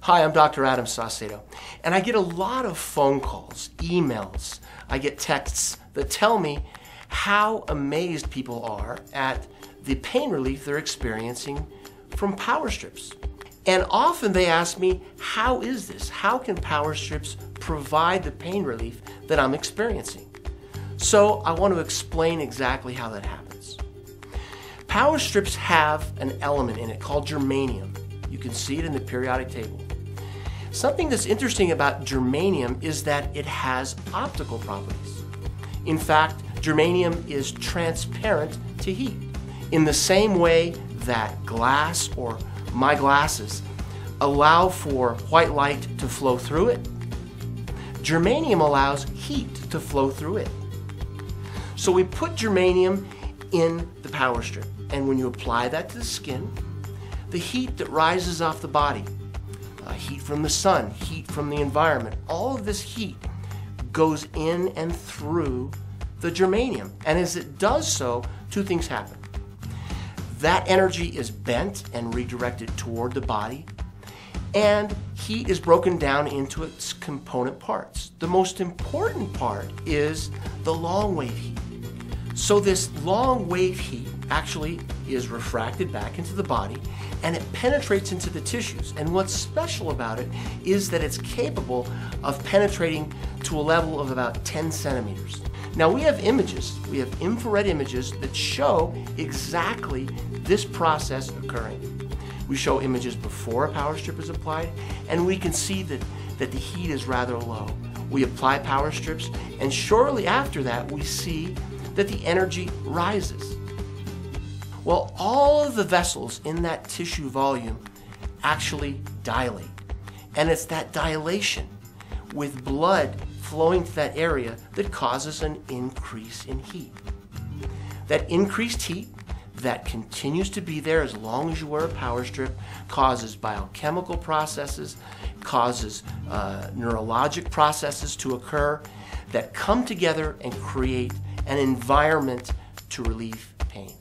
Hi, I'm Dr. Adam Saucedo, and I get a lot of phone calls, emails, I get texts that tell me how amazed people are at the pain relief they're experiencing from power strips. And often they ask me, how is this? How can power strips provide the pain relief that I'm experiencing? So I want to explain exactly how that happens. Power strips have an element in it called germanium. You can see it in the periodic table. Something that's interesting about germanium is that it has optical properties. In fact, germanium is transparent to heat, in the same way that glass or my glasses allow for white light to flow through it. Germanium allows heat to flow through it. So we put germanium in the power strip, and when you apply that to the skin, the heat that rises off the body, heat from the sun, heat from the environment, all of this heat goes in and through the germanium. And as it does so, two things happen. That energy is bent and redirected toward the body, and heat is broken down into its component parts. The most important part is the long wave heat. So this long wave heat actually is refracted back into the body, and it penetrates into the tissues. And what's special about it is that it's capable of penetrating to a level of about 10 centimeters. Now we have images, we have infrared images that show exactly this process occurring. We show images before a power strip is applied, and we can see that the heat is rather low. We apply power strips, and shortly after that we see that the energy rises. Well, all of the vessels in that tissue volume actually dilate. And it's that dilation with blood flowing to that area that causes an increase in heat. That increased heat that continues to be there as long as you wear a power strip causes biochemical processes, causes neurologic processes to occur that come together and create an environment to relieve pain.